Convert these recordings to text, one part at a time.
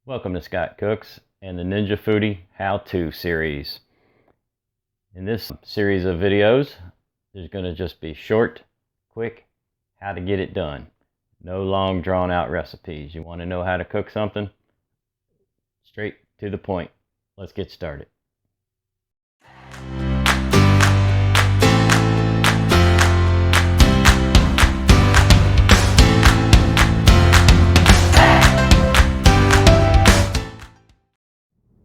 Welcome to Scott Cooks and the Ninja Foodi How-To series. In this series of videos, there's going to just be short, quick, how to get it done. No long drawn out recipes. You want to know how to cook something? Straight to the point. Let's get started.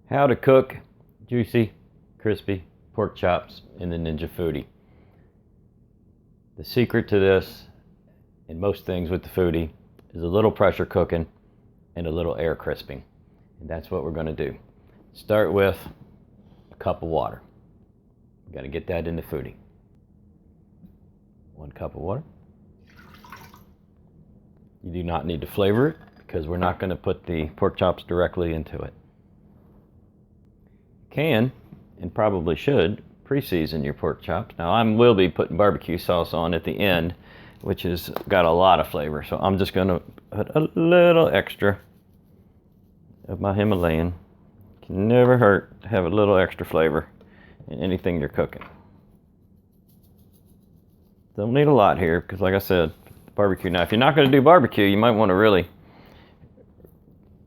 How to cook juicy, crispy pork chops in the Ninja Foodi. The secret to this, and most things with the Foodi, is a little pressure cooking and a little air crisping. And that's what we're going to do. Start with a cup of water. We've got to get that in the Foodi. 1 cup of water. You do not need to flavor it because we're not going to put the pork chops directly into it. Can, and probably should, pre-season your pork chops. Now I will be putting barbecue sauce on at the end, which has got a lot of flavor. So I'm just going to put a little extra of my Himalayan. Can never hurt to have a little extra flavor in anything you're cooking. Don't need a lot here because, like I said, barbecue. Now if you're not going to do barbecue, you might want to really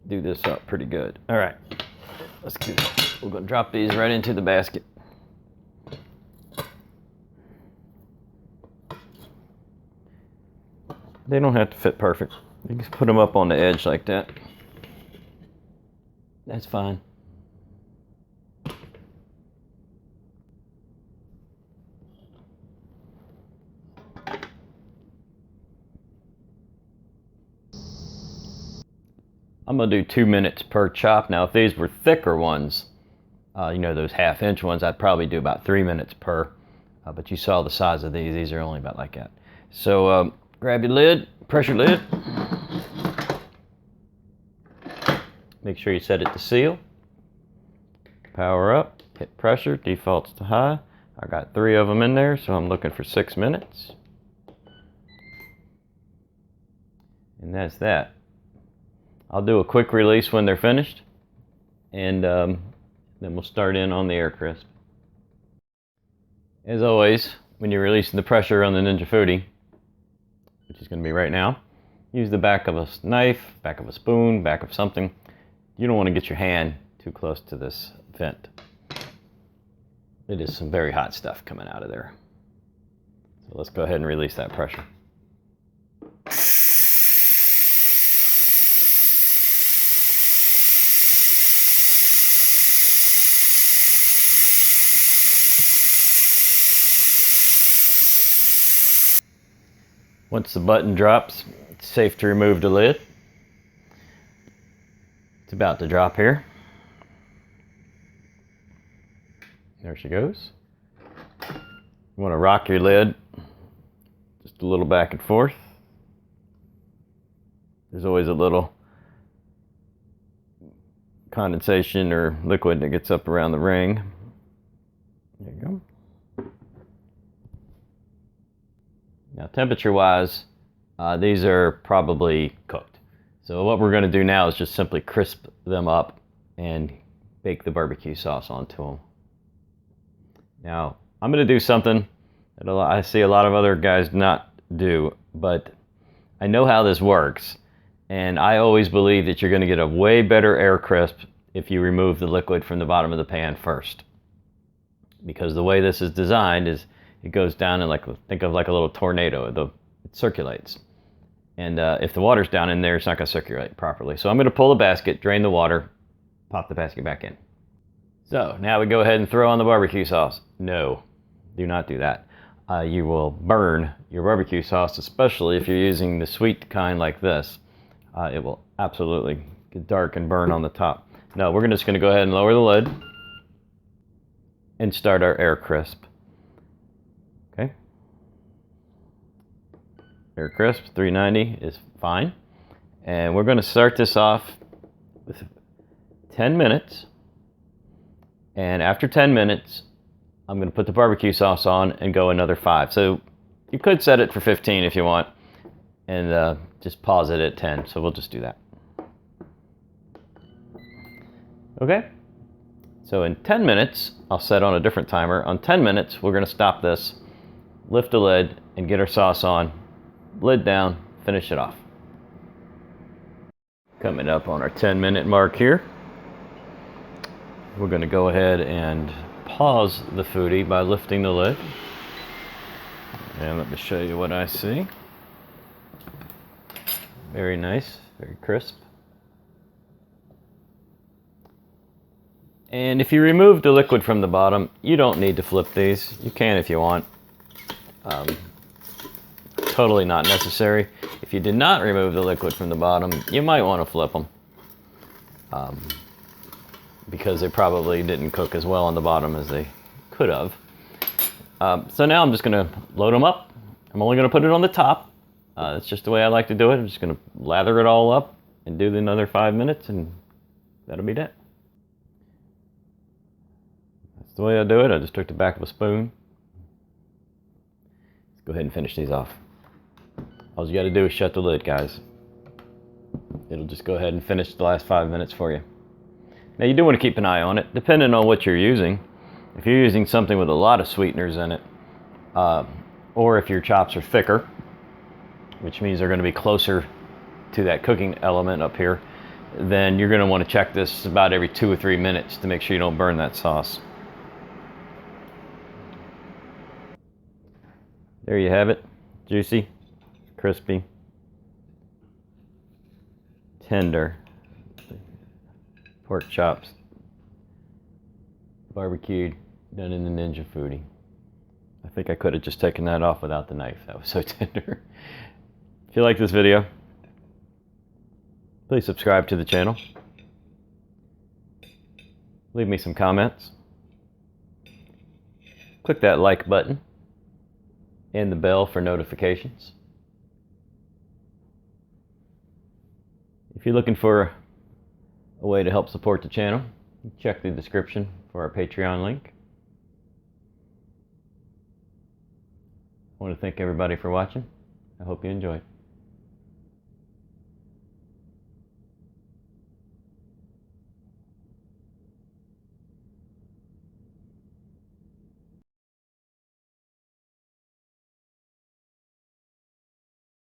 do this up pretty good. All right, let's do this. We're going to drop these right into the basket. They don't have to fit perfect. You just put them up on the edge like that. That's fine. I'm going to do 2 minutes per chop. Now if these were thicker ones, you know, those 1/2 inch ones, I'd probably do about 3 minutes per. But you saw the size of these. These are only about like that. So grab your lid, pressure lid. Make sure you set it to seal. Power up, hit pressure, defaults to high. I got 3 of them in there, so I'm looking for 6 minutes. And that's that. I'll do a quick release when they're finished. And then we'll start in on the air crisp. As always, when you're releasing the pressure on the Ninja Foodi, which is going to be right now, use the back of a knife, back of a spoon, back of something. You don't want to get your hand too close to this vent. It is some very hot stuff coming out of there. So let's go ahead and release that pressure. Once the button drops, it's safe to remove the lid. It's about to drop here. There she goes. You want to rock your lid just a little back and forth. There's always a little condensation or liquid that gets up around the ring. There you go. Now temperature-wise, these are probably cooked. So what we're going to do now is just simply crisp them up and bake the barbecue sauce onto them. Now, I'm going to do something that I see a lot of other guys not do, but I know how this works. And I always believe that you're going to get a way better air crisp if you remove the liquid from the bottom of the pan first. Because the way this is designed is it goes down and think of like a little tornado. It circulates. And if the water's down in there, it's not going to circulate properly. So I'm going to pull the basket, drain the water, pop the basket back in. So now we go ahead and throw on the barbecue sauce. No, do not do that. You will burn your barbecue sauce, especially if you're using the sweet kind like this. It will absolutely get dark and burn on the top. No, we're just going to go ahead and lower the lid and start our air crisp. Okay. Air crisp 390 is fine. And we're going to start this off with 10 minutes. And after 10 minutes, I'm going to put the barbecue sauce on and go another 5. So you could set it for 15 if you want. And just pause it at 10. So we'll just do that. Okay, so in 10 minutes, I'll set on a different timer. On 10 minutes, we're going to stop this, lift the lid, and get our sauce on. Lid down, finish it off. Coming up on our 10-minute mark here. We're going to go ahead and pause the Foodi by lifting the lid. And let me show you what I see. Very nice, very crisp. And if you remove the liquid from the bottom, you don't need to flip these. You can if you want. Totally not necessary. If you did not remove the liquid from the bottom, you might want to flip them. Because they probably didn't cook as well on the bottom as they could have. So now I'm just going to load them up. I'm only going to put it on the top. That's just the way I like to do it. I'm just going to lather it all up and do another 5 minutes, and that'll be that. That's the way I do it. I just took the back of a spoon. Let's go ahead and finish these off. All you got to do is shut the lid, guys. It'll just go ahead and finish the last 5 minutes for you. Now you do want to keep an eye on it, depending on what you're using. If you're using something with a lot of sweeteners in it, or if your chops are thicker, which means they're going to be closer to that cooking element up here, then you're going to want to check this about every 2 or 3 minutes to make sure you don't burn that sauce. There you have it. Juicy, crispy, tender pork chops, barbecued, done in the Ninja Foodi. I think I could have just taken that off without the knife. That was so tender. If you like this video, please subscribe to the channel. Leave me some comments. Click that like button and the bell for notifications. If you're looking for a way to help support the channel, check the description for our Patreon link. I want to thank everybody for watching. I hope you enjoyed.